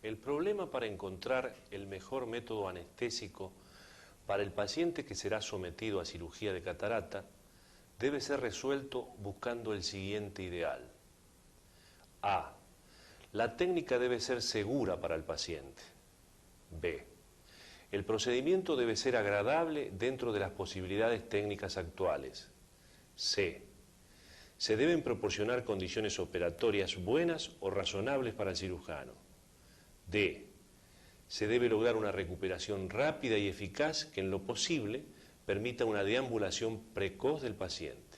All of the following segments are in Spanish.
El problema para encontrar el mejor método anestésico para el paciente que será sometido a cirugía de catarata debe ser resuelto buscando el siguiente ideal. A. La técnica debe ser segura para el paciente. B. El procedimiento debe ser agradable dentro de las posibilidades técnicas actuales. C. Se deben proporcionar condiciones operatorias buenas o razonables para el cirujano. D. Se debe lograr una recuperación rápida y eficaz que en lo posible permita una deambulación precoz del paciente.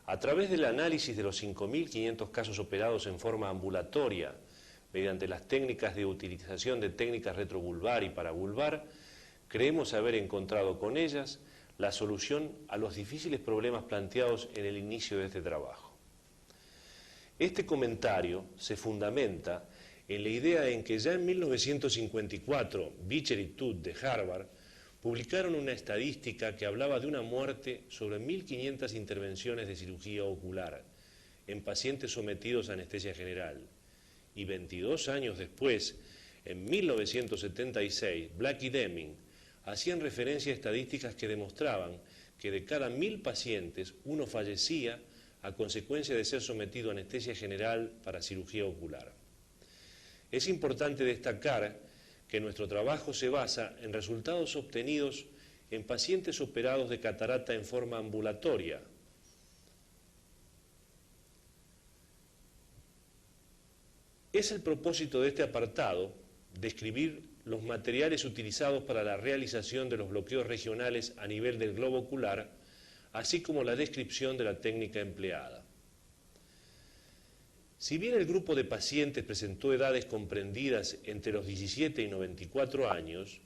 A través del análisis de los 5.500 casos operados en forma ambulatoria, mediante las técnicas de utilización de técnicas retrovulvar y paravulvar, creemos haber encontrado con ellas la solución a los difíciles problemas planteados en el inicio de este trabajo. Este comentario se fundamenta en la idea en que ya en 1954 Beecher y Tutt de Harvard publicaron una estadística que hablaba de una muerte sobre 1.500 intervenciones de cirugía ocular en pacientes sometidos a anestesia general. Y 22 años después, en 1976, Black y Deming hacían referencia a estadísticas que demostraban que de cada 1.000 pacientes, uno fallecía a consecuencia de ser sometido a anestesia general para cirugía ocular. Es importante destacar que nuestro trabajo se basa en resultados obtenidos en pacientes operados de catarata en forma ambulatoria. Es el propósito de este apartado describir los materiales utilizados para la realización de los bloqueos regionales a nivel del globo ocular, así como la descripción de la técnica empleada. Si bien el grupo de pacientes presentó edades comprendidas entre los 17 y 94 años,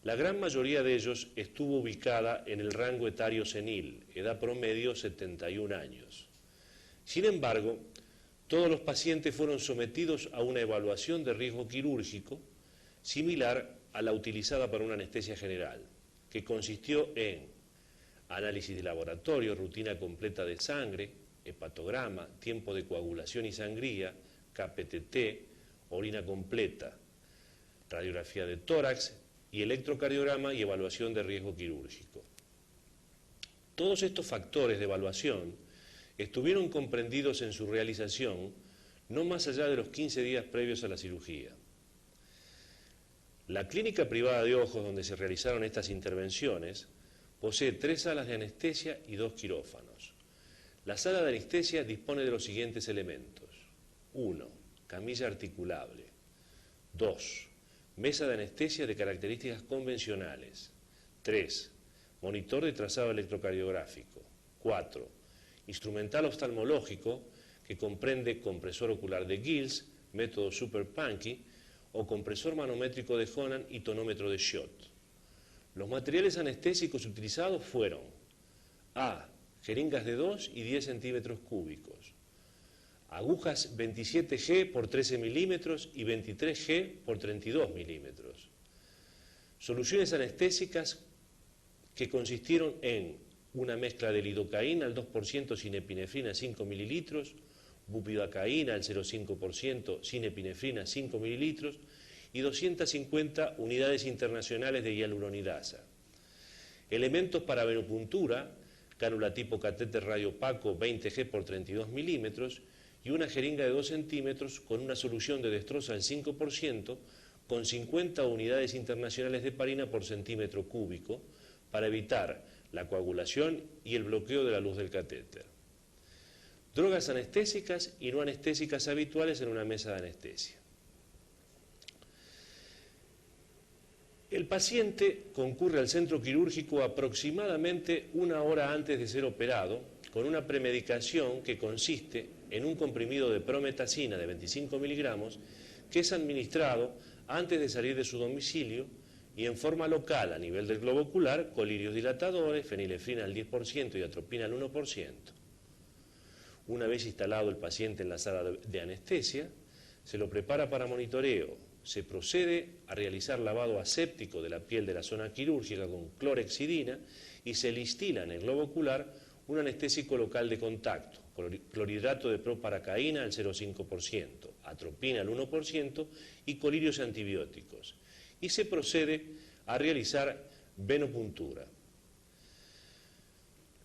la gran mayoría de ellos estuvo ubicada en el rango etario senil, edad promedio 71 años. Sin embargo, todos los pacientes fueron sometidos a una evaluación de riesgo quirúrgico similar a la utilizada para una anestesia general, que consistió en análisis de laboratorio, rutina completa de sangre, hepatograma, tiempo de coagulación y sangría, KPTT, orina completa, radiografía de tórax y electrocardiograma y evaluación de riesgo quirúrgico. Todos estos factores de evaluación estuvieron comprendidos en su realización no más allá de los 15 días previos a la cirugía. La clínica privada de ojos donde se realizaron estas intervenciones posee 3 salas de anestesia y 2 quirófanos. La sala de anestesia dispone de los siguientes elementos. 1. Camilla articulable. 2. Mesa de anestesia de características convencionales. 3. Monitor de trazado electrocardiográfico. 4. Instrumental oftalmológico que comprende compresor ocular de Gills, método Super Punky, o compresor manométrico de Honan y tonómetro de Schott. Los materiales anestésicos utilizados fueron A. Jeringas de 2 y 10 centímetros cúbicos. Agujas 27G por 13 milímetros y 23G por 32 milímetros. Soluciones anestésicas que consistieron en una mezcla de lidocaína al 2% sin epinefrina 5 mililitros, bupivacaína al 0,5% sin epinefrina 5 mililitros y 250 unidades internacionales de hialuronidasa. Elementos para venopuntura, cánula tipo catéter radiopaco 20G por 32 milímetros y una jeringa de 2 centímetros con una solución de destroza al 5% con 50 unidades internacionales de heparina por centímetro cúbico para evitar la coagulación y el bloqueo de la luz del catéter. Drogas anestésicas y no anestésicas habituales en una mesa de anestesia. El paciente concurre al centro quirúrgico aproximadamente 1 hora antes de ser operado con una premedicación que consiste en un comprimido de prometacina de 25 miligramos que es administrado antes de salir de su domicilio y en forma local a nivel del globo ocular, colirios dilatadores, fenilefrina al 10% y atropina al 1%. Una vez instalado el paciente en la sala de anestesia, se lo prepara para monitoreo. Se procede a realizar lavado aséptico de la piel de la zona quirúrgica con clorhexidina y se le instila en el globo ocular un anestésico local de contacto, clorhidrato de proparacaína al 0,5%, atropina al 1% y colirios antibióticos. Y se procede a realizar venopuntura.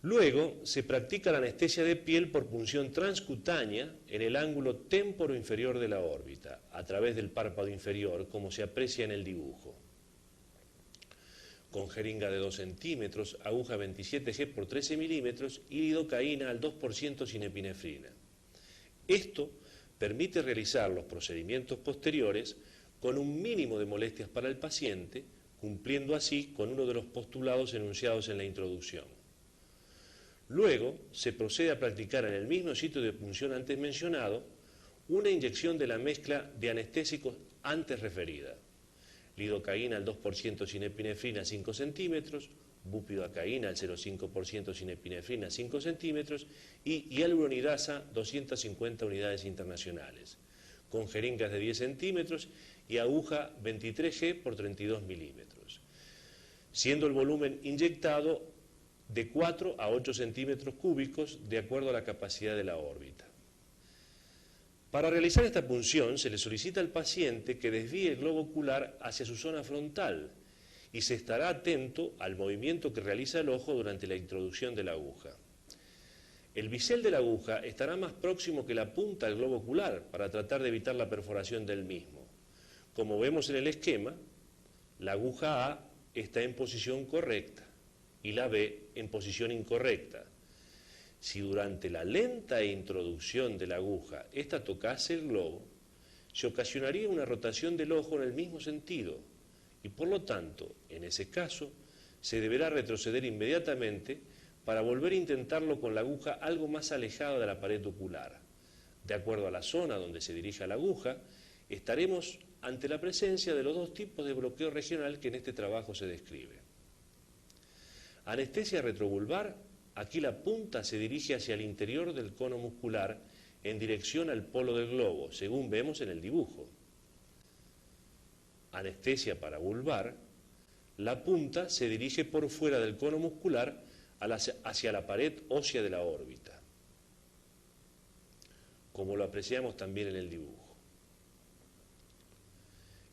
Luego se practica la anestesia de piel por punción transcutánea en el ángulo témporo inferior de la órbita, a través del párpado inferior, como se aprecia en el dibujo. Con jeringa de 2 centímetros, aguja 27G por 13 milímetros y lidocaína al 2% sin epinefrina. Esto permite realizar los procedimientos posteriores con un mínimo de molestias para el paciente, cumpliendo así con uno de los postulados enunciados en la introducción. Luego se procede a practicar en el mismo sitio de punción antes mencionado una inyección de la mezcla de anestésicos antes referida. Lidocaína al 2% sin epinefrina 5 centímetros, bupivacaína al 0,5% sin epinefrina 5 centímetros y hialuronidasa 250 unidades internacionales, con jeringas de 10 centímetros y aguja 23G por 32 milímetros, siendo el volumen inyectado de 4 a 8 centímetros cúbicos de acuerdo a la capacidad de la órbita. Para realizar esta punción se le solicita al paciente que desvíe el globo ocular hacia su zona frontal y se estará atento al movimiento que realiza el ojo durante la introducción de la aguja. El bisel de la aguja estará más próximo que la punta del globo ocular para tratar de evitar la perforación del mismo. Como vemos en el esquema, la aguja A está en posición correcta y la B en posición incorrecta. Si durante la lenta introducción de la aguja ésta tocase el globo, se ocasionaría una rotación del ojo en el mismo sentido y por lo tanto, en ese caso, se deberá retroceder inmediatamente para volver a intentarlo con la aguja algo más alejada de la pared ocular. De acuerdo a la zona donde se dirija la aguja, estaremos ante la presencia de los dos tipos de bloqueo regional que en este trabajo se describe. Anestesia retrovulvar, aquí la punta se dirige hacia el interior del cono muscular en dirección al polo del globo, según vemos en el dibujo. Anestesia paravulvar, la punta se dirige por fuera del cono muscular hacia la pared ósea de la órbita, como lo apreciamos también en el dibujo.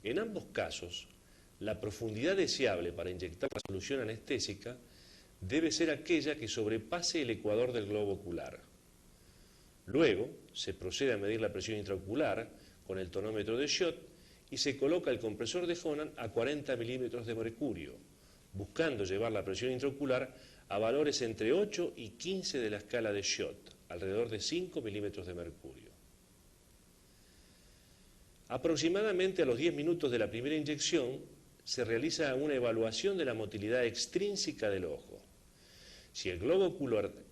En ambos casos, la profundidad deseable para inyectar la solución anestésica debe ser aquella que sobrepase el ecuador del globo ocular. Luego, se procede a medir la presión intraocular con el tonómetro de Schott y se coloca el compresor de Honan a 40 milímetros de mercurio, buscando llevar la presión intraocular a valores entre 8 y 15 de la escala de Schott, alrededor de 5 milímetros de mercurio. Aproximadamente a los 10 minutos de la primera inyección se realiza una evaluación de la motilidad extrínseca del ojo. Si el globo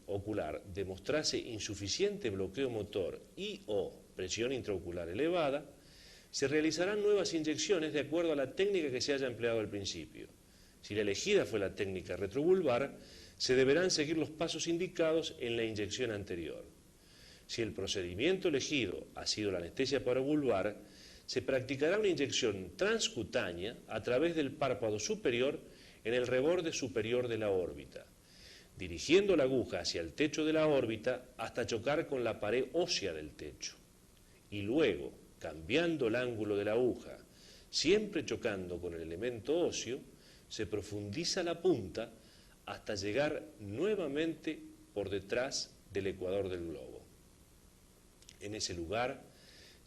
ocular demostrase insuficiente bloqueo motor y o presión intraocular elevada, se realizarán nuevas inyecciones de acuerdo a la técnica que se haya empleado al principio. Si la elegida fue la técnica retrovulvar, se deberán seguir los pasos indicados en la inyección anterior. Si el procedimiento elegido ha sido la anestesia paravulvar, se practicará una inyección transcutánea a través del párpado superior en el reborde superior de la órbita, dirigiendo la aguja hacia el techo de la órbita hasta chocar con la pared ósea del techo. Y luego, cambiando el ángulo de la aguja, siempre chocando con el elemento óseo, se profundiza la punta hasta llegar nuevamente por detrás del ecuador del globo. En ese lugar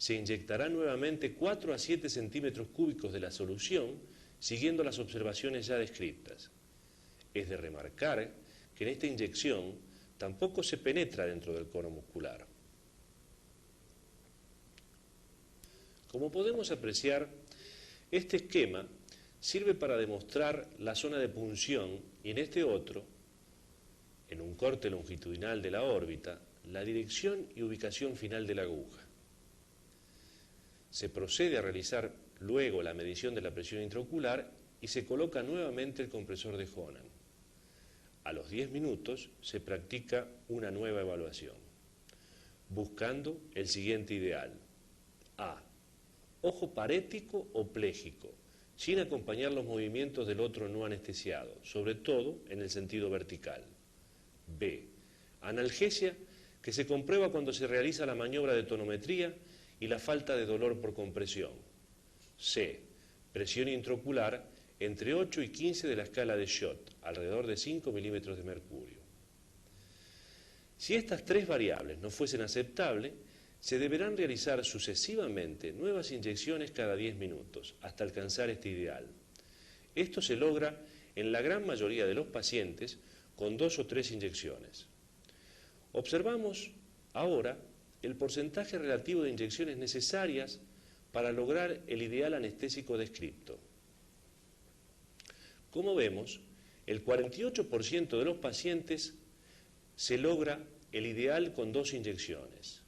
se inyectará nuevamente 4 a 7 centímetros cúbicos de la solución, siguiendo las observaciones ya descritas. Es de remarcar que en esta inyección tampoco se penetra dentro del cono muscular. Como podemos apreciar, este esquema sirve para demostrar la zona de punción y en este otro, en un corte longitudinal de la órbita, la dirección y ubicación final de la aguja. Se procede a realizar luego la medición de la presión intraocular y se coloca nuevamente el compresor de Honan. A los 10 minutos se practica una nueva evaluación, buscando el siguiente ideal. A. Ojo parético o pléjico, sin acompañar los movimientos del otro no anestesiado, sobre todo en el sentido vertical. B. Analgesia que se comprueba cuando se realiza la maniobra de tonometría y la falta de dolor por compresión. C. Presión intraocular entre 8 y 15 de la escala de Schott, alrededor de 5 milímetros de mercurio. Si estas tres variables no fuesen aceptables, se deberán realizar sucesivamente nuevas inyecciones cada 10 minutos, hasta alcanzar este ideal. Esto se logra en la gran mayoría de los pacientes con 2 o 3 inyecciones. Observamos ahora el porcentaje relativo de inyecciones necesarias para lograr el ideal anestésico descripto. Como vemos, el 48% de los pacientes se logra el ideal con 2 inyecciones.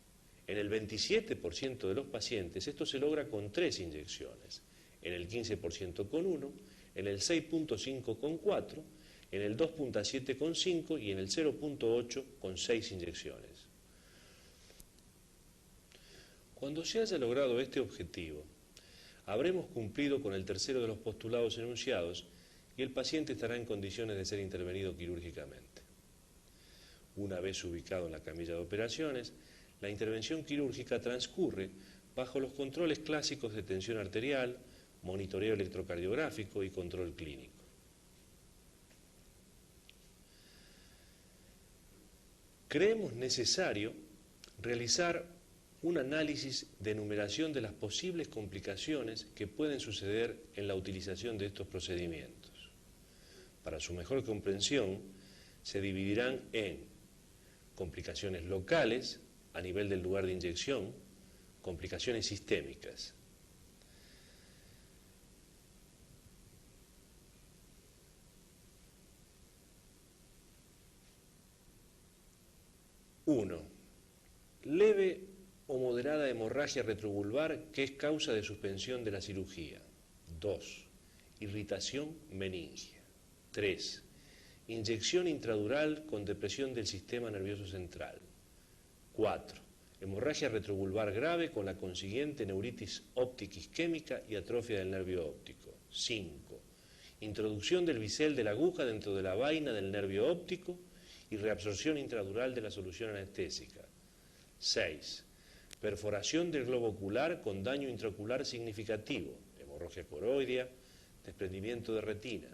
En el 27% de los pacientes esto se logra con 3 inyecciones, en el 15% con 1, en el 6.5 con 4, en el 2.7 con 5 y en el 0.8 con 6 inyecciones. Cuando se haya logrado este objetivo, habremos cumplido con el tercero de los postulados enunciados y el paciente estará en condiciones de ser intervenido quirúrgicamente. Una vez ubicado en la camilla de operaciones, la intervención quirúrgica transcurre bajo los controles clásicos de tensión arterial, monitoreo electrocardiográfico y control clínico. Creemos necesario realizar un análisis de enumeración de las posibles complicaciones que pueden suceder en la utilización de estos procedimientos. Para su mejor comprensión, se dividirán en complicaciones locales, a nivel del lugar de inyección, complicaciones sistémicas. Uno, leve o moderada hemorragia retrovulvar que es causa de suspensión de la cirugía. 2. Irritación meningia. 3. Inyección intradural con depresión del sistema nervioso central. 4. Hemorragia retrovulvar grave con la consiguiente neuritis óptica isquémica y atrofia del nervio óptico. 5. Introducción del bisel de la aguja dentro de la vaina del nervio óptico y reabsorción intradural de la solución anestésica. 6. Perforación del globo ocular con daño intraocular significativo, hemorragia coroidea, desprendimiento de retina.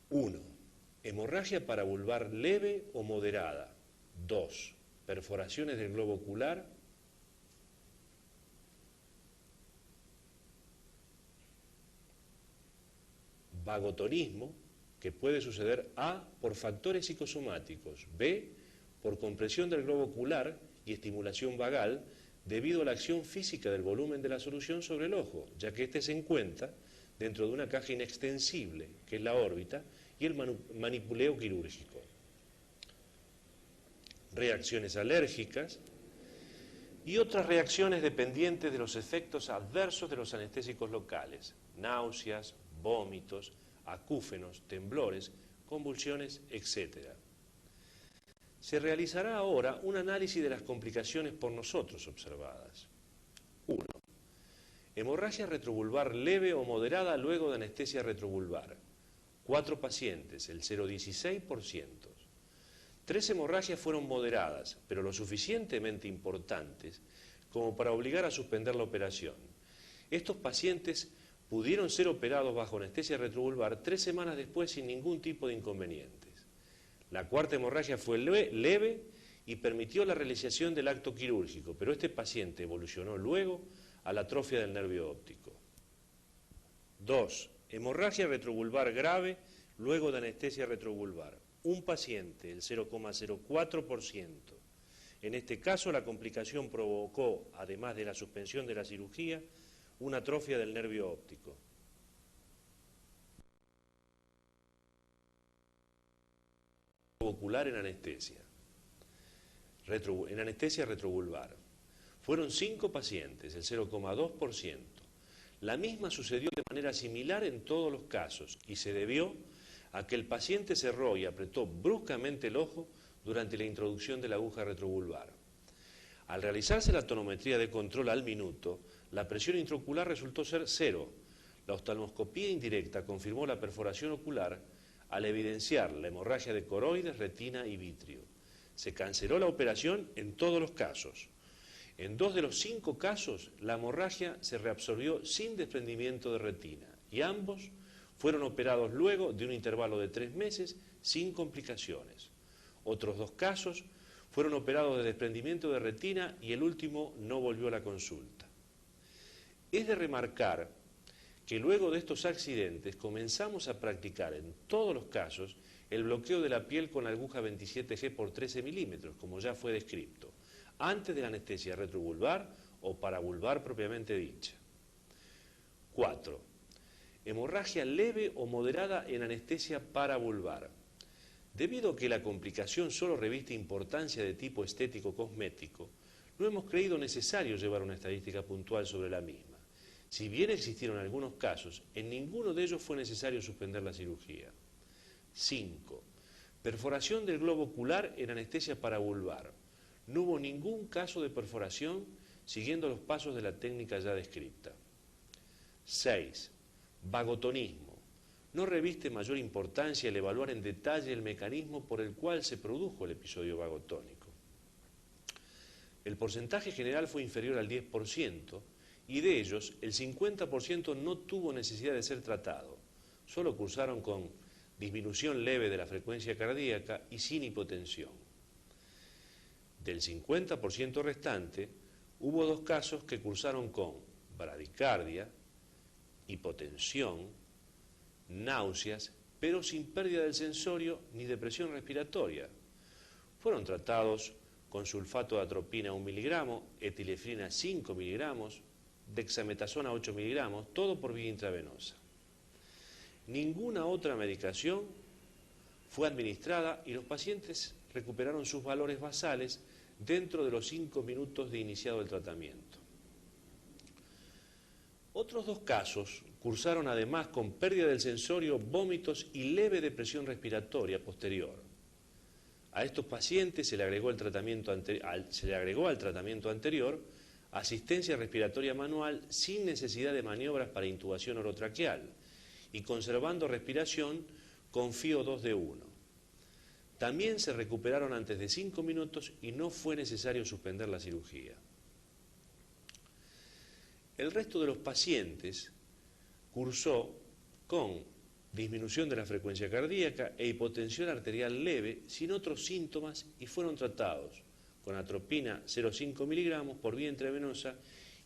1. Hemorragia paravulvar leve o moderada. 2. Perforaciones del globo ocular. Vagotonismo, que puede suceder A, por factores psicosomáticos, B, por compresión del globo ocular y estimulación vagal debido a la acción física del volumen de la solución sobre el ojo, ya que éste se encuentra dentro de una caja inextensible, que es la órbita, y el manipuleo quirúrgico. Reacciones alérgicas y otras reacciones dependientes de los efectos adversos de los anestésicos locales, náuseas, vómitos, acúfenos, temblores, convulsiones, etc. Se realizará ahora un análisis de las complicaciones por nosotros observadas. 1. Hemorragia retrovulvar leve o moderada luego de anestesia retrovulvar. 4 pacientes, el 0,16%. 3 hemorragias fueron moderadas, pero lo suficientemente importantes como para obligar a suspender la operación. Estos pacientes pudieron ser operados bajo anestesia retrovulvar 3 semanas después sin ningún tipo de inconvenientes. La 4ª hemorragia fue leve y permitió la realización del acto quirúrgico, pero este paciente evolucionó luego a la atrofia del nervio óptico. 2. Hemorragia retrovulvar grave luego de anestesia retrovulvar. Un paciente, el 0,04%. En este caso, la complicación provocó, además de la suspensión de la cirugía, una atrofia del nervio óptico. Ocular en anestesia. En anestesia retrovulvar. Fueron 5 pacientes, el 0,2%. La misma sucedió de manera similar en todos los casos y se debió a que el paciente cerró y apretó bruscamente el ojo durante la introducción de la aguja retrovulvar. Al realizarse la tonometría de control al minuto, la presión intraocular resultó ser 0. La oftalmoscopía indirecta confirmó la perforación ocular al evidenciar la hemorragia de coroides, retina y vitrio. Se canceló la operación en todos los casos. En 2 de los 5 casos, la hemorragia se reabsorbió sin desprendimiento de retina y ambos fueron operados luego de un intervalo de 3 meses sin complicaciones. Otros 2 casos fueron operados de desprendimiento de retina y el último no volvió a la consulta. Es de remarcar que luego de estos accidentes comenzamos a practicar en todos los casos el bloqueo de la piel con aguja 27G por 13 milímetros, como ya fue descrito, antes de la anestesia retrovulvar o paravulvar propiamente dicha. 4. Hemorragia leve o moderada en anestesia paravulvar. Debido a que la complicación solo reviste importancia de tipo estético-cosmético, no hemos creído necesario llevar una estadística puntual sobre la misma. Si bien existieron algunos casos, en ninguno de ellos fue necesario suspender la cirugía. 5. Perforación del globo ocular en anestesia paravulvar. No hubo ningún caso de perforación siguiendo los pasos de la técnica ya descrita. 6. Vagotonismo. No reviste mayor importancia el evaluar en detalle el mecanismo por el cual se produjo el episodio vagotónico. El porcentaje general fue inferior al 10% y de ellos el 50% no tuvo necesidad de ser tratado. Solo cursaron con disminución leve de la frecuencia cardíaca y sin hipotensión. Del 50% restante, hubo 2 casos que cursaron con bradicardia, hipotensión, náuseas, pero sin pérdida del sensorio ni depresión respiratoria. Fueron tratados con sulfato de atropina 1 miligramo, etilefrina 5 miligramos, dexametasona 8 miligramos, todo por vía intravenosa. Ninguna otra medicación fue administrada y los pacientes recuperaron sus valores basales dentro de los 5 minutos de iniciado el tratamiento. Otros 2 casos cursaron además con pérdida del sensorio, vómitos y leve depresión respiratoria posterior. A estos pacientes se le agregó al tratamiento anterior asistencia respiratoria manual sin necesidad de maniobras para intubación orotraqueal y conservando respiración con FiO 2 de 1. También se recuperaron antes de 5 minutos y no fue necesario suspender la cirugía. El resto de los pacientes cursó con disminución de la frecuencia cardíaca e hipotensión arterial leve sin otros síntomas y fueron tratados con atropina 0,5 miligramos por vía intravenosa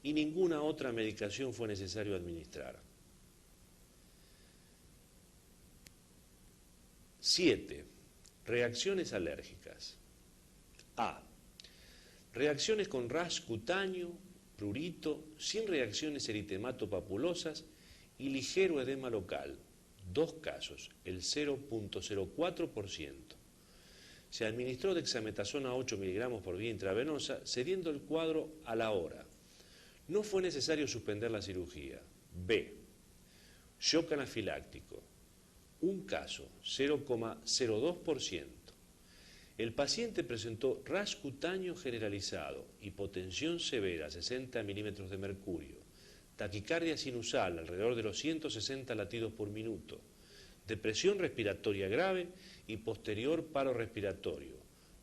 y ninguna otra medicación fue necesario administrar. 7. Reacciones alérgicas. A. Reacciones con rash cutáneo, prurito, sin reacciones eritematopapulosa y ligero edema local. 2 casos, el 0.04%. Se administró dexametasona 8 miligramos por vía intravenosa, cediendo el cuadro a la hora. No fue necesario suspender la cirugía. B. Shock anafiláctico. 1 caso, 0,02%. El paciente presentó rash cutáneo generalizado, hipotensión severa, 60 milímetros de mercurio, taquicardia sinusal alrededor de los 160 latidos por minuto, depresión respiratoria grave y posterior paro respiratorio,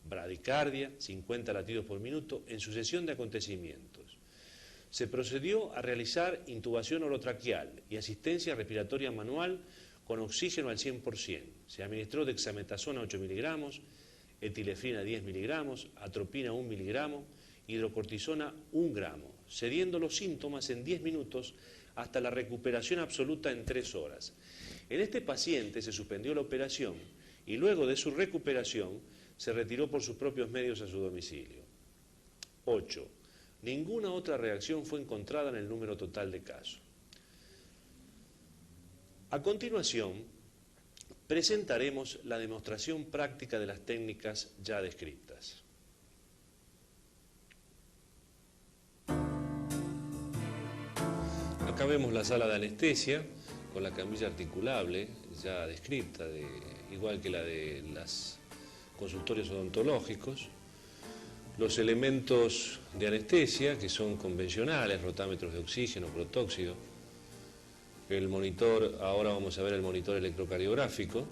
bradicardia, 50 latidos por minuto, en sucesión de acontecimientos. Se procedió a realizar intubación orotraqueal y asistencia respiratoria manual con oxígeno al 100%. Se administró dexametasona 8 miligramos, etilefrina 10 miligramos, atropina 1 miligramo, hidrocortisona 1 gramo, cediendo los síntomas en 10 minutos hasta la recuperación absoluta en 3 horas. En este paciente se suspendió la operación y luego de su recuperación se retiró por sus propios medios a su domicilio. 8. Ninguna otra reacción fue encontrada en el número total de casos. A continuación, presentaremos la demostración práctica de las técnicas ya descritas. Acá vemos la sala de anestesia con la camilla articulable ya descrita, igual que la de los consultorios odontológicos. Los elementos de anestesia, que son convencionales, rotámetros de oxígeno, protóxido. El monitor, ahora vamos a ver el monitor electrocardiográfico.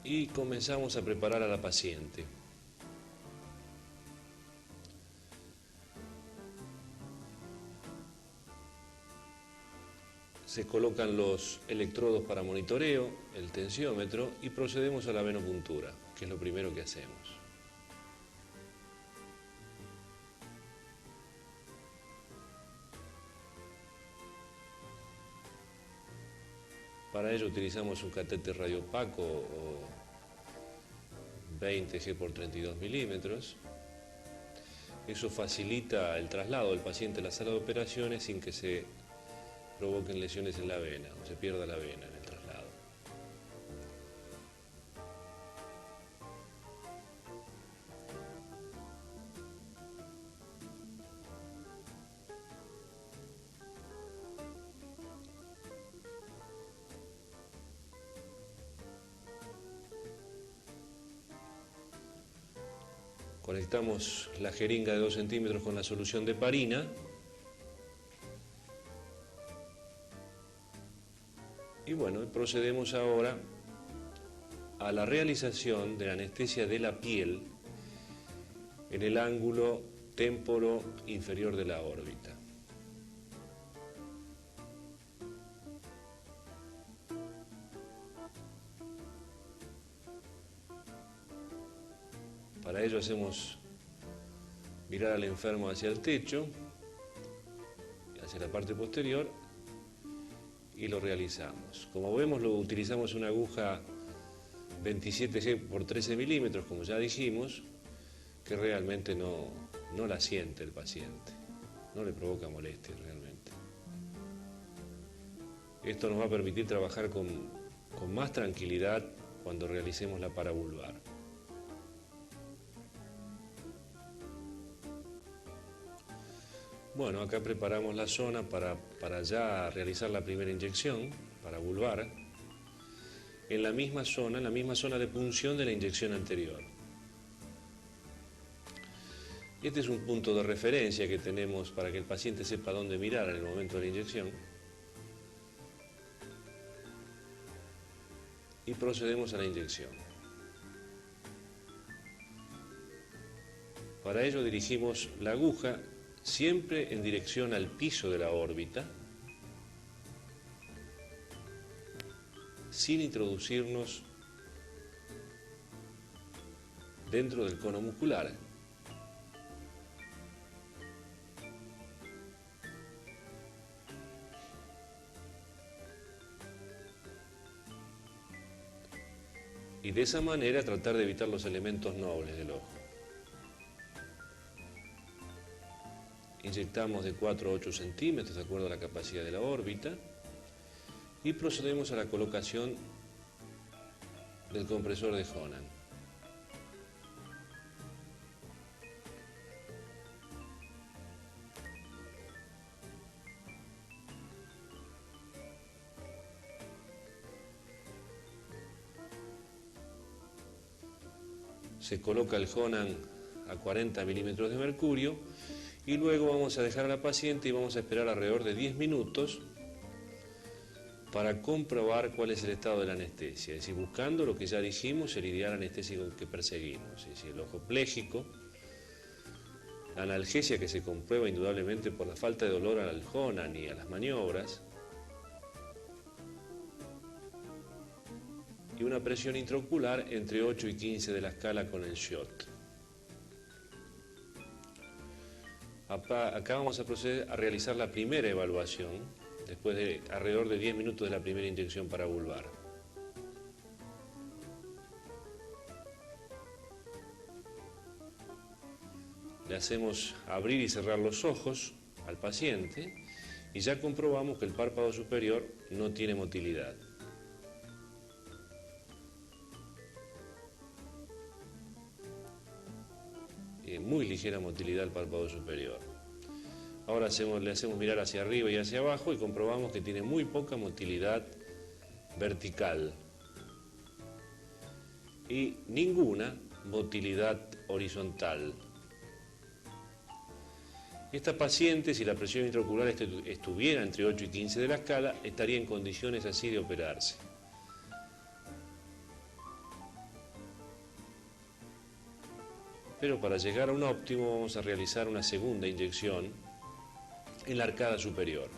y comenzamos a preparar a la paciente. Se colocan los electrodos para monitoreo, el tensiómetro y procedemos a la venopuntura, que es lo primero que hacemos. Para ello utilizamos un catéter radiopaco o 20 G por 32 milímetros. Eso facilita el traslado del paciente a la sala de operaciones sin que se provoquen lesiones en la vena o se pierda la vena en el traslado. Conectamos la jeringa de 2 centímetros con la solución de heparina. Y bueno, procedemos ahora a la realización de la anestesia de la piel en el ángulo témporo inferior de la órbita. Para ello hacemos mirar al enfermo hacia el techo, hacia la parte posterior, y lo realizamos. Como vemos, utilizamos una aguja 27G por 13 milímetros, como ya dijimos, que realmente no la siente el paciente, no le provoca molestia realmente. Esto nos va a permitir trabajar con más tranquilidad cuando realicemos la paravulvar. Bueno, acá preparamos la zona para ya realizar la primera inyección, para vulvar, en la misma zona de punción de la inyección anterior. Este es un punto de referencia que tenemos para que el paciente sepa dónde mirar en el momento de la inyección. Y procedemos a la inyección. Para ello dirigimos la aguja siempre en dirección al piso de la órbita, sin introducirnos dentro del cono muscular. Y de esa manera tratar de evitar los elementos nobles del ojo. Inyectamos de 4 a 8 centímetros de acuerdo a la capacidad de la órbita y procedemos a la colocación del compresor de Honan. Se coloca el Honan a 40 milímetros de mercurio y luego vamos a dejar a la paciente y vamos a esperar alrededor de 10 minutos para comprobar cuál es el estado de la anestesia, es decir, buscando lo que ya dijimos, el ideal anestésico que perseguimos, es decir, el ojo pléjico, la analgesia que se comprueba indudablemente por la falta de dolor al Honan y a las maniobras, y una presión intraocular entre 8 y 15 de la escala con el shot. Acá vamos a proceder a realizar la primera evaluación, después de alrededor de 10 minutos de la primera inyección para vulvar. Le hacemos abrir y cerrar los ojos al paciente y ya comprobamos que el párpado superior no tiene motilidad. Muy ligera motilidad al párpado superior. Ahora le hacemos mirar hacia arriba y hacia abajo y comprobamos que tiene muy poca motilidad vertical y ninguna motilidad horizontal. Esta paciente, si la presión intraocular estuviera entre 8 y 15 de la escala, estaría en condiciones así de operarse. pero para llegar a un óptimo vamos a realizar una segunda inyección en la arcada superior.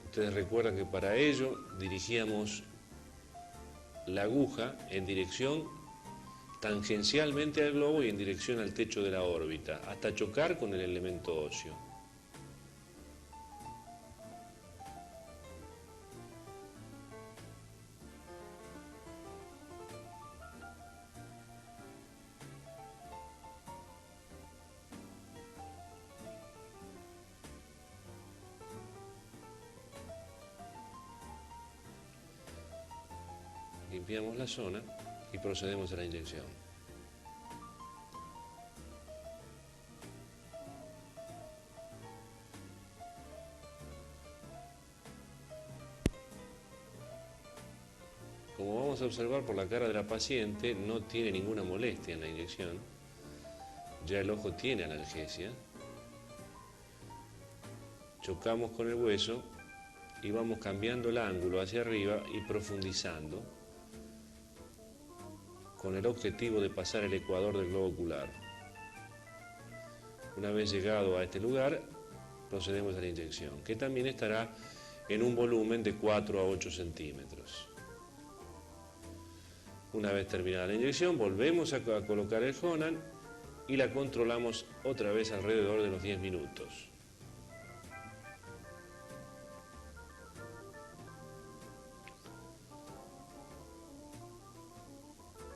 Ustedes recuerdan que para ello dirigíamos la aguja en dirección tangencialmente al globo y en dirección al techo de la órbita, hasta chocar con el elemento óseo. Limpiamos la zona y procedemos a la inyección. Como vamos a observar por la cara de la paciente, no tiene ninguna molestia en la inyección. Ya el ojo tiene analgesia. Chocamos con el hueso y vamos cambiando el ángulo hacia arriba y profundizando con el objetivo de pasar el ecuador del globo ocular. Una vez llegado a este lugar, procedemos a la inyección, que también estará en un volumen de 4 a 8 centímetros. Una vez terminada la inyección, volvemos a colocar el Honan y la controlamos otra vez alrededor de los 10 minutos.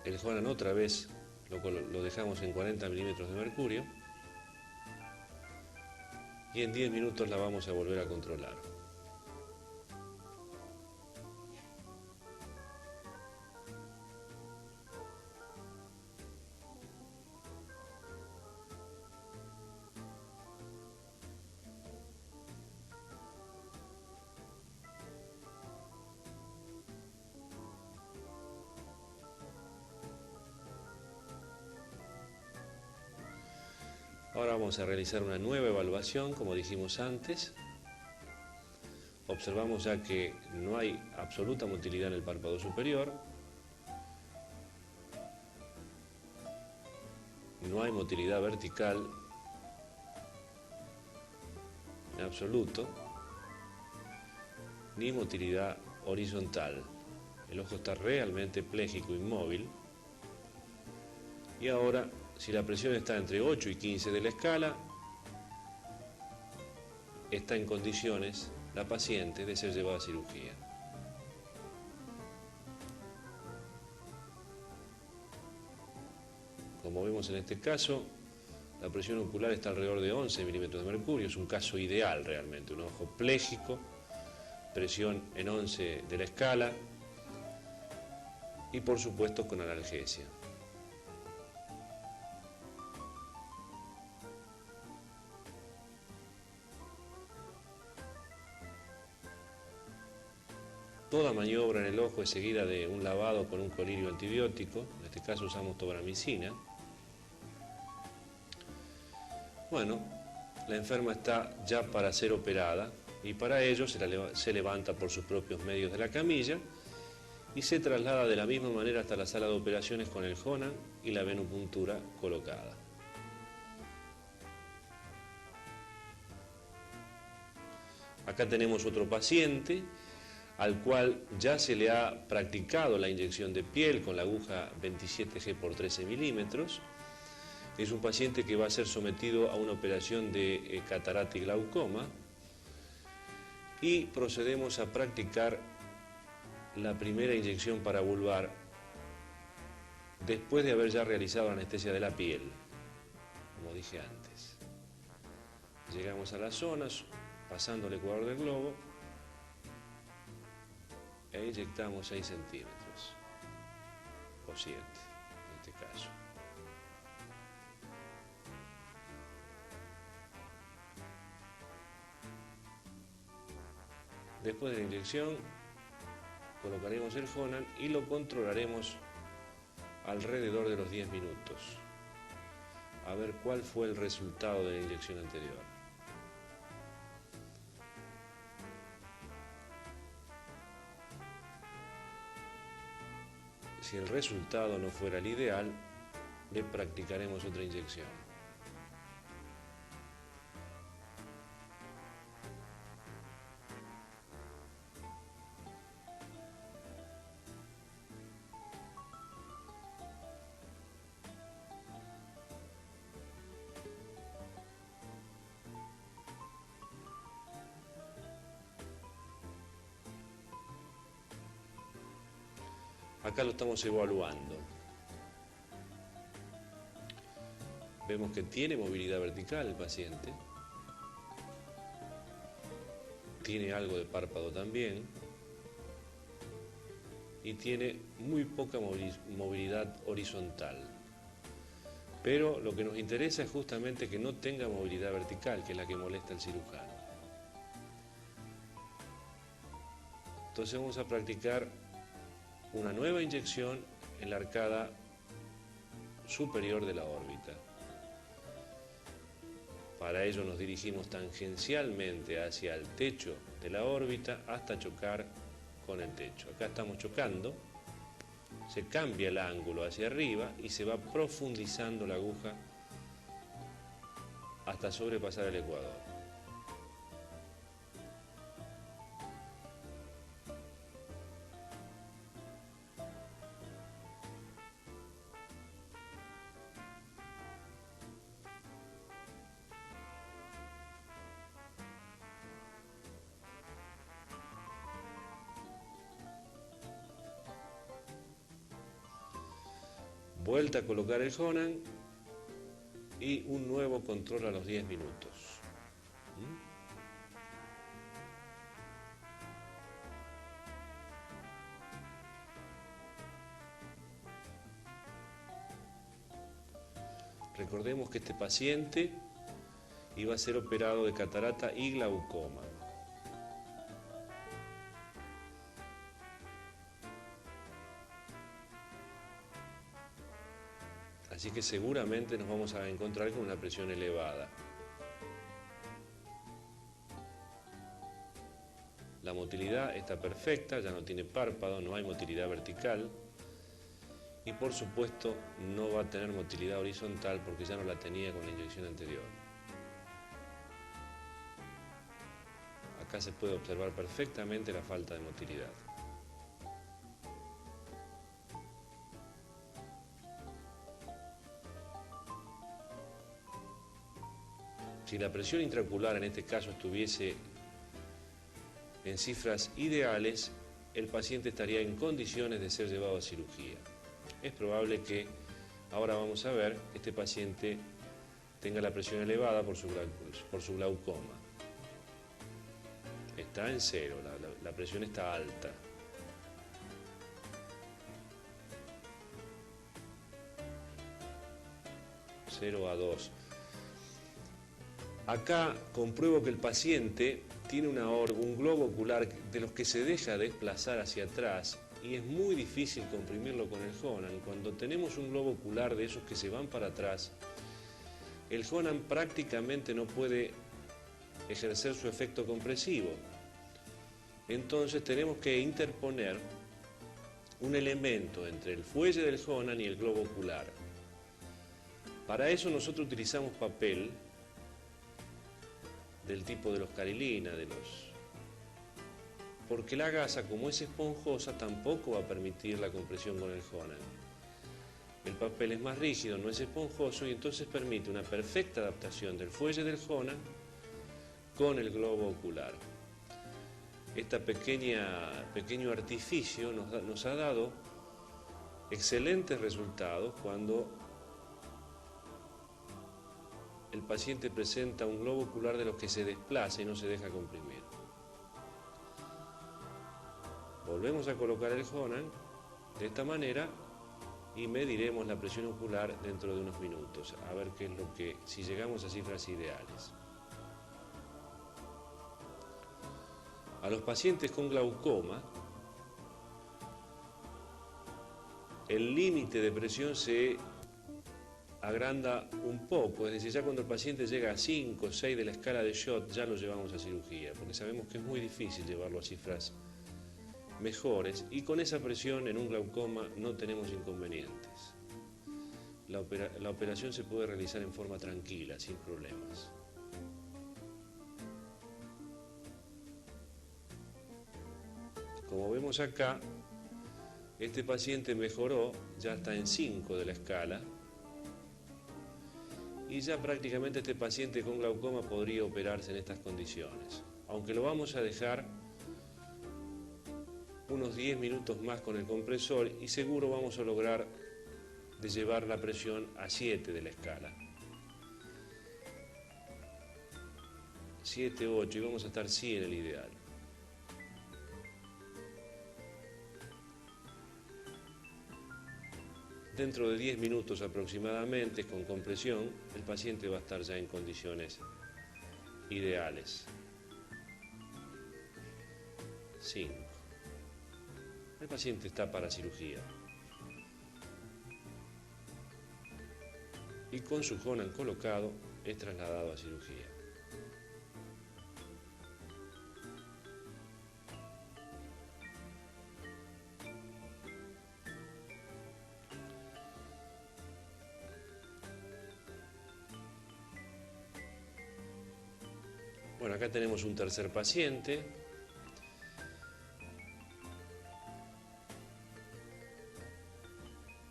El Honan otra vez lo dejamos en 40 milímetros de mercurio y en 10 minutos la vamos a volver a controlar. Ahora vamos a realizar una nueva evaluación, como dijimos antes. Observamos ya que no hay absoluta motilidad en el párpado superior. No hay motilidad vertical en absoluto, ni motilidad horizontal. El ojo está realmente pléjico, inmóvil. Y ahora, si la presión está entre 8 y 15 de la escala, está en condiciones la paciente de ser llevada a cirugía. Como vemos en este caso, la presión ocular está alrededor de 11 milímetros de mercurio, es un caso ideal realmente, un ojo pléjico, presión en 11 de la escala y por supuesto con analgesia. Toda maniobra en el ojo es seguida de un lavado con un colirio antibiótico, en este caso usamos tobramicina. Bueno, la enferma está ya para ser operada y para ello se levanta por sus propios medios de la camilla y se traslada de la misma manera hasta la sala de operaciones con el Honan y la venopuntura colocada. Acá tenemos otro paciente al cual ya se le ha practicado la inyección de piel con la aguja 27G por 13 milímetros. Es un paciente que va a ser sometido a una operación de catarata y glaucoma y procedemos a practicar la primera inyección paravulvar después de haber ya realizado anestesia de la piel, como dije antes. Llegamos a las zonas, pasando el ecuador del globo, e inyectamos 6 centímetros, o 7 en este caso. Después de la inyección, colocaremos el Honan y lo controlaremos alrededor de los 10 minutos, a ver cuál fue el resultado de la inyección anterior. Si Si el resultado no fuera el ideal, le practicaremos otra inyección. Acá lo estamos evaluando. Vemos que tiene movilidad vertical el paciente. Tiene algo de párpado también. Y tiene muy poca movilidad horizontal. Pero lo que nos interesa es justamente que no tenga movilidad vertical, que es la que molesta al cirujano. Entonces vamos a practicar una nueva inyección en la arcada superior de la órbita. Para ello nos dirigimos tangencialmente hacia el techo de la órbita hasta chocar con el techo. Acá estamos chocando, se cambia el ángulo hacia arriba y se va profundizando la aguja hasta sobrepasar el ecuador. Vuelta a colocar el Honan y un nuevo control a los 10 minutos. Recordemos que este paciente iba a ser operado de catarata y glaucoma. Así que seguramente nos vamos a encontrar con una presión elevada. La motilidad está perfecta, ya no tiene párpado, no hay motilidad vertical. Y por supuesto no va a tener motilidad horizontal porque ya no la tenía con la inyección anterior. Acá se puede observar perfectamente la falta de motilidad. Si la presión intraocular en este caso estuviese en cifras ideales, el paciente estaría en condiciones de ser llevado a cirugía. Es probable que, ahora vamos a ver, este paciente tenga la presión elevada por su glaucoma. Está en 0, la presión está alta. Cero a 2. Acá compruebo que el paciente tiene un globo ocular de los que se deja desplazar hacia atrás y es muy difícil comprimirlo con el Honan. Cuando tenemos un globo ocular de esos que se van para atrás, el Honan prácticamente no puede ejercer su efecto compresivo. Entonces tenemos que interponer un elemento entre el fuelle del Honan y el globo ocular. Para eso nosotros utilizamos papel del tipo de los Carilina, porque la gasa, como es esponjosa, tampoco va a permitir la compresión con el Honan. El papel es más rígido, no es esponjoso y entonces permite una perfecta adaptación del fuelle del Honan con el globo ocular. Este pequeño artificio nos ha dado excelentes resultados cuando el paciente presenta un globo ocular de los que se desplaza y no se deja comprimir. Volvemos a colocar el Honan de esta manera y mediremos la presión ocular dentro de unos minutos, a ver qué es si llegamos a cifras ideales. A los pacientes con glaucoma, el límite de presión se agranda un poco, es decir, ya cuando el paciente llega a 5 o 6 de la escala de Schott, ya lo llevamos a cirugía, porque sabemos que es muy difícil llevarlo a cifras mejores, y con esa presión en un glaucoma no tenemos inconvenientes. La operación se puede realizar en forma tranquila, sin problemas. Como vemos acá, este paciente mejoró, ya está en 5 de la escala, y ya prácticamente este paciente con glaucoma podría operarse en estas condiciones. Aunque lo vamos a dejar unos 10 minutos más con el compresor y seguro vamos a lograr de llevar la presión a 7 de la escala. 7, 8 y vamos a estar sí en el ideal. Dentro de 10 minutos aproximadamente, con compresión, el paciente va a estar ya en condiciones ideales. 5. El paciente está para cirugía. Y con su Honan colocado, es trasladado a cirugía. Bueno, acá tenemos un tercer paciente.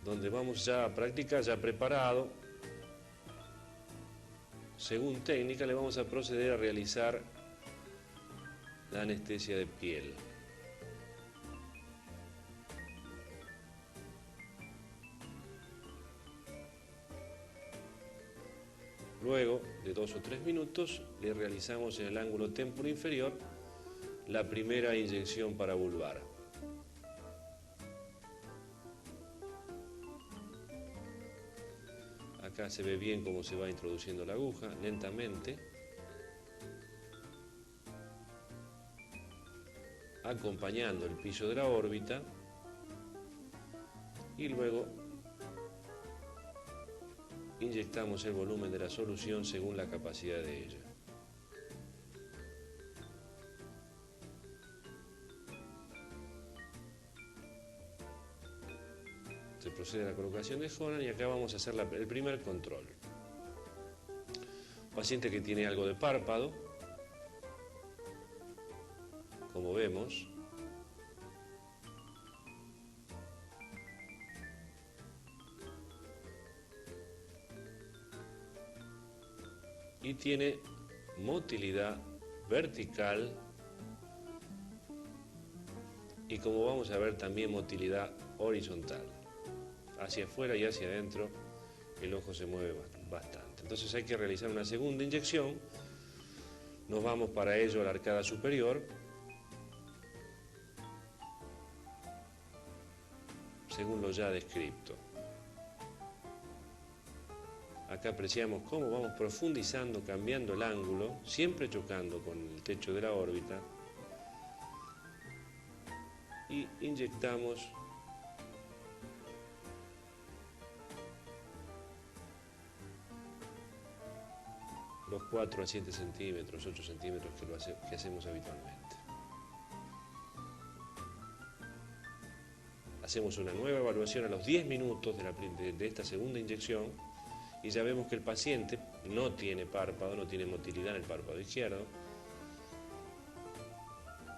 Donde vamos ya a practicar, ya preparado. Según técnica, le vamos a proceder a realizar la anestesia de piel. Luego de 2 o 3 minutos, le realizamos en el ángulo temporo inferior la primera inyección paravulvar. Acá se ve bien cómo se va introduciendo la aguja, lentamente, acompañando el piso de la órbita, y luego inyectamos el volumen de la solución según la capacidad de ella. Se procede a la colocación de Honan y acá vamos a hacer el primer control. Paciente que tiene algo de párpado, como vemos. Y tiene motilidad vertical y, como vamos a ver, también motilidad horizontal. Hacia afuera y hacia adentro el ojo se mueve bastante. Entonces hay que realizar una segunda inyección. Nos vamos para ello a la arcada superior. Según lo ya descrito. Acá apreciamos cómo vamos profundizando, cambiando el ángulo, siempre chocando con el techo de la órbita. Y inyectamos los 4 a 7 centímetros, 8 centímetros que hacemos habitualmente. Hacemos una nueva evaluación a los 10 minutos de esta segunda inyección y ya vemos que el paciente no tiene párpado, no tiene motilidad en el párpado izquierdo.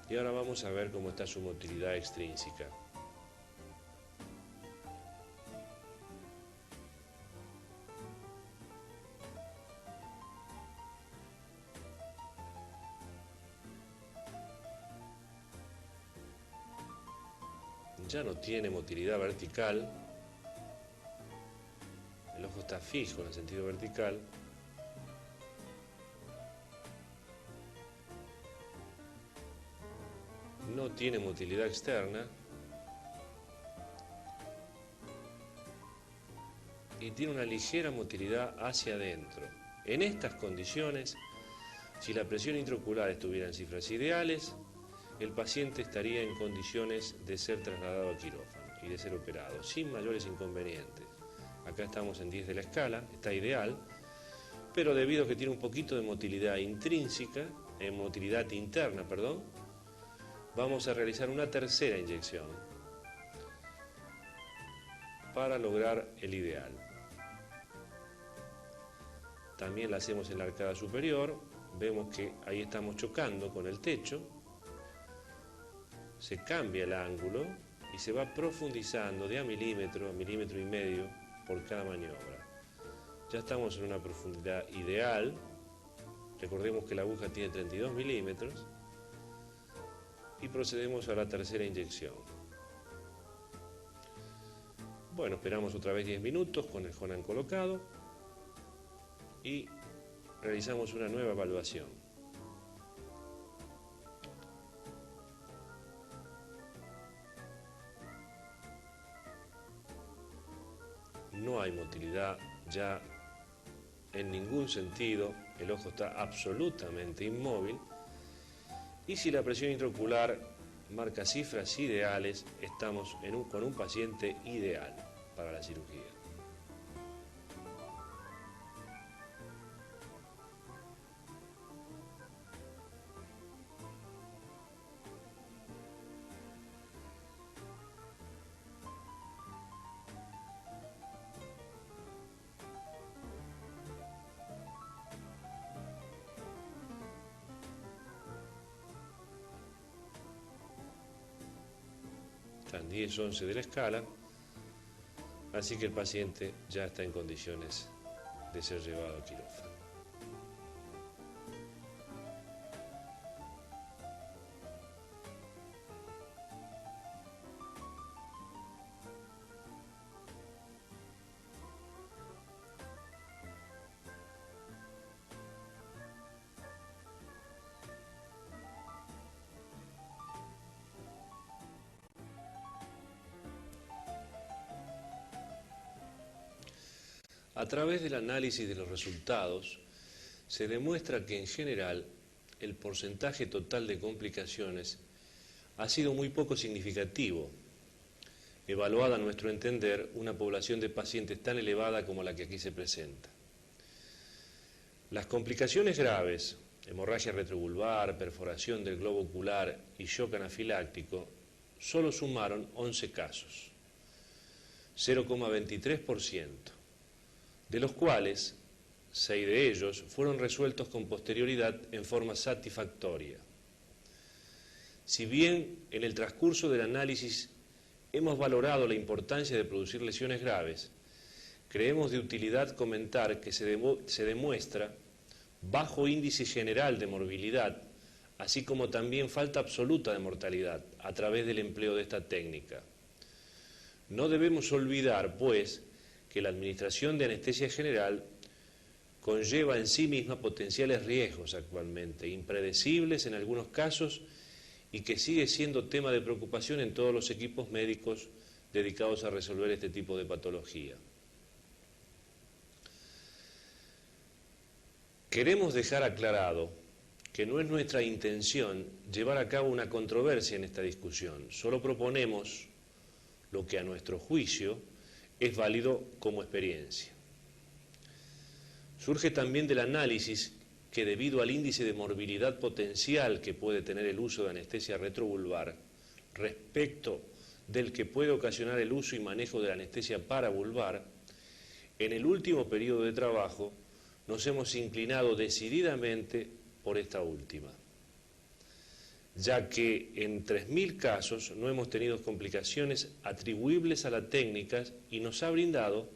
Y ahora vamos a ver cómo está su motilidad extrínseca. Ya no tiene motilidad vertical, el ojo está fijo en el sentido vertical. No tiene motilidad externa y tiene una ligera motilidad hacia adentro. En estas condiciones, si la presión intraocular estuviera en cifras ideales, el paciente estaría en condiciones de ser trasladado al quirófano y de ser operado, sin mayores inconvenientes. Acá estamos en 10 de la escala, está ideal, pero debido a que tiene un poquito de motilidad intrínseca, motilidad interna, perdón, vamos a realizar una tercera inyección para lograr el ideal. También la hacemos en la arcada superior, vemos que ahí estamos chocando con el techo, se cambia el ángulo y se va profundizando de a milímetro y medio por cada maniobra. Ya estamos en una profundidad ideal, recordemos que la aguja tiene 32 milímetros y procedemos a la tercera inyección. Bueno, esperamos otra vez 10 minutos con el Honan colocado y realizamos una nueva evaluación. No hay motilidad ya en ningún sentido, el ojo está absolutamente inmóvil y si la presión intraocular marca cifras ideales, estamos con un paciente ideal para la cirugía. Están 10-11 de la escala, así que el paciente ya está en condiciones de ser llevado a quirófano. A través del análisis de los resultados, se demuestra que en general el porcentaje total de complicaciones ha sido muy poco significativo, evaluada a nuestro entender una población de pacientes tan elevada como la que aquí se presenta. Las complicaciones graves, hemorragia retrovulvar, perforación del globo ocular y shock anafiláctico, solo sumaron 11 casos, 0,23%. de los cuales 6 de ellos fueron resueltos con posterioridad en forma satisfactoria. Si bien en el transcurso del análisis hemos valorado la importancia de producir lesiones graves, creemos de utilidad comentar que se demuestra bajo índice general de morbilidad, así como también falta absoluta de mortalidad a través del empleo de esta técnica. No debemos olvidar, pues, que la administración de anestesia general conlleva en sí misma potenciales riesgos actualmente, impredecibles en algunos casos y que sigue siendo tema de preocupación en todos los equipos médicos dedicados a resolver este tipo de patología. Queremos dejar aclarado que no es nuestra intención llevar a cabo una controversia en esta discusión, solo proponemos lo que a nuestro juicio es válido como experiencia. Surge también del análisis que debido al índice de morbilidad potencial que puede tener el uso de anestesia retrovulvar respecto del que puede ocasionar el uso y manejo de la anestesia paravulvar, en el último periodo de trabajo nos hemos inclinado decididamente por esta última, ya que en 3.000 casos no hemos tenido complicaciones atribuibles a la técnica y nos ha brindado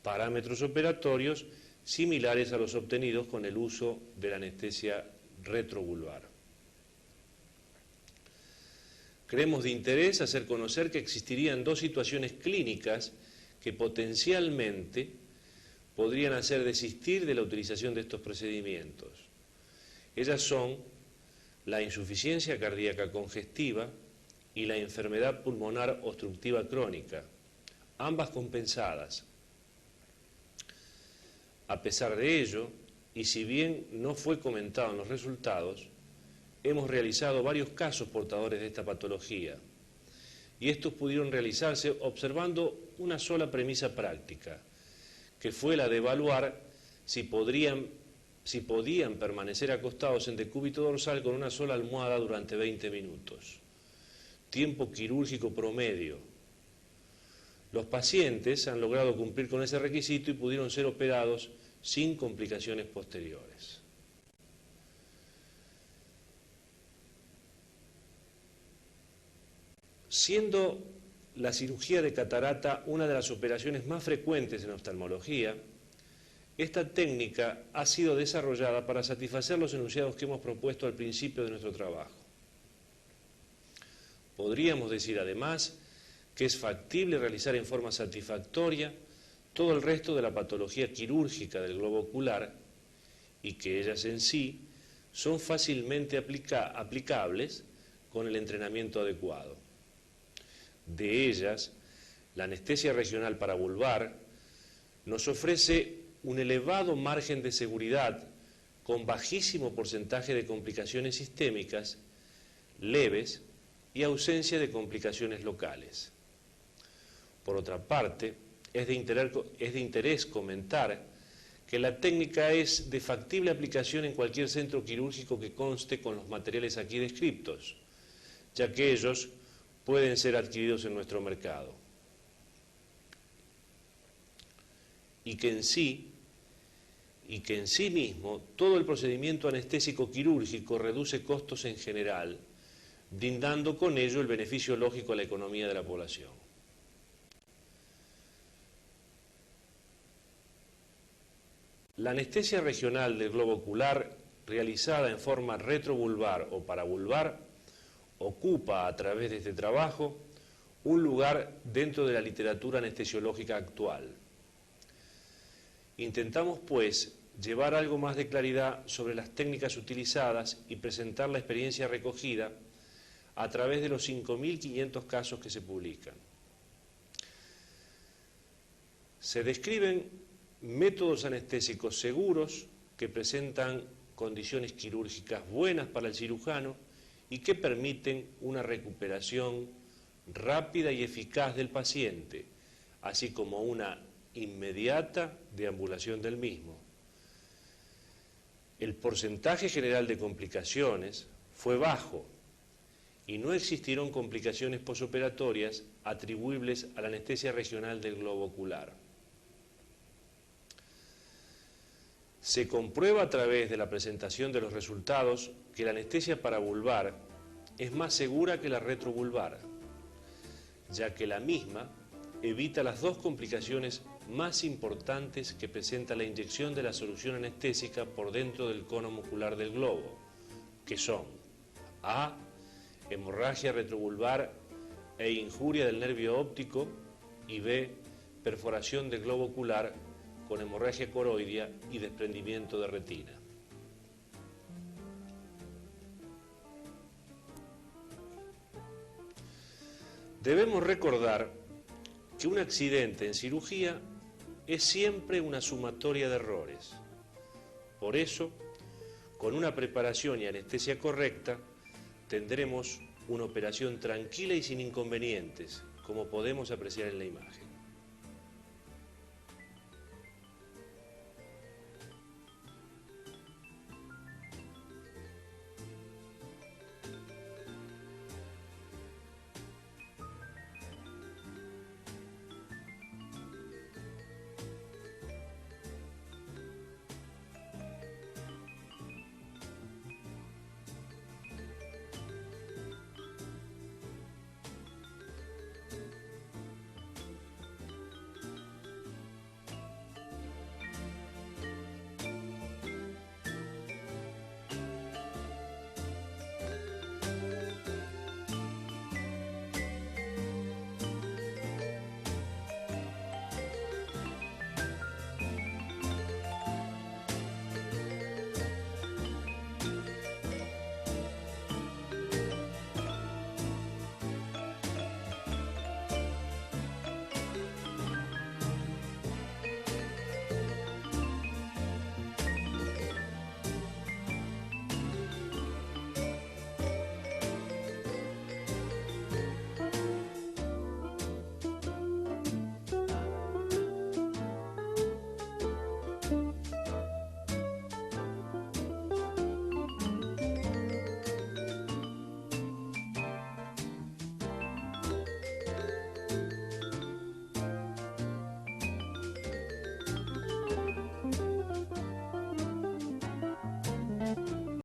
parámetros operatorios similares a los obtenidos con el uso de la anestesia retrovulvar. Creemos de interés hacer conocer que existirían dos situaciones clínicas que potencialmente podrían hacer desistir de la utilización de estos procedimientos. Ellas son la insuficiencia cardíaca congestiva y la enfermedad pulmonar obstructiva crónica, ambas compensadas. A pesar de ello, y si bien no fue comentado en los resultados, hemos realizado varios casos portadores de esta patología, y estos pudieron realizarse observando una sola premisa práctica, que fue la de evaluar si podrían si podían permanecer acostados en decúbito dorsal con una sola almohada durante 20 minutos. Tiempo quirúrgico promedio. Los pacientes han logrado cumplir con ese requisito y pudieron ser operados sin complicaciones posteriores. Siendo la cirugía de catarata una de las operaciones más frecuentes en oftalmología, esta técnica ha sido desarrollada para satisfacer los enunciados que hemos propuesto al principio de nuestro trabajo. Podríamos decir además que es factible realizar en forma satisfactoria todo el resto de la patología quirúrgica del globo ocular y que ellas en sí son fácilmente aplicables con el entrenamiento adecuado. De ellas, la anestesia regional paravulvar nos ofrece un elevado margen de seguridad con bajísimo porcentaje de complicaciones sistémicas, leves y ausencia de complicaciones locales. Por otra parte, es de interés comentar que la técnica es de factible aplicación en cualquier centro quirúrgico que conste con los materiales aquí descritos, ya que ellos pueden ser adquiridos en nuestro mercado. Y que en sí mismo todo el procedimiento anestésico quirúrgico reduce costos en general, brindando con ello el beneficio lógico a la economía de la población. La anestesia regional del globo ocular, realizada en forma retrovulvar o paravulvar, ocupa a través de este trabajo un lugar dentro de la literatura anestesiológica actual. Intentamos, pues, llevar algo más de claridad sobre las técnicas utilizadas y presentar la experiencia recogida a través de los 5.500 casos que se publican. Se describen métodos anestésicos seguros que presentan condiciones quirúrgicas buenas para el cirujano y que permiten una recuperación rápida y eficaz del paciente, así como una inmediata deambulación del mismo. El porcentaje general de complicaciones fue bajo y no existieron complicaciones posoperatorias atribuibles a la anestesia regional del globo ocular. Se comprueba a través de la presentación de los resultados que la anestesia paravulvar es más segura que la retrovulvar, ya que la misma evita las dos complicaciones más importantes que presenta la inyección de la solución anestésica por dentro del cono muscular del globo, que son A, hemorragia retrovulvar e injuria del nervio óptico, y B, perforación del globo ocular con hemorragia coroidea y desprendimiento de retina. Debemos recordar que un accidente en cirugía es siempre una sumatoria de errores. Por eso, con una preparación y anestesia correcta, tendremos una operación tranquila y sin inconvenientes, como podemos apreciar en la imagen.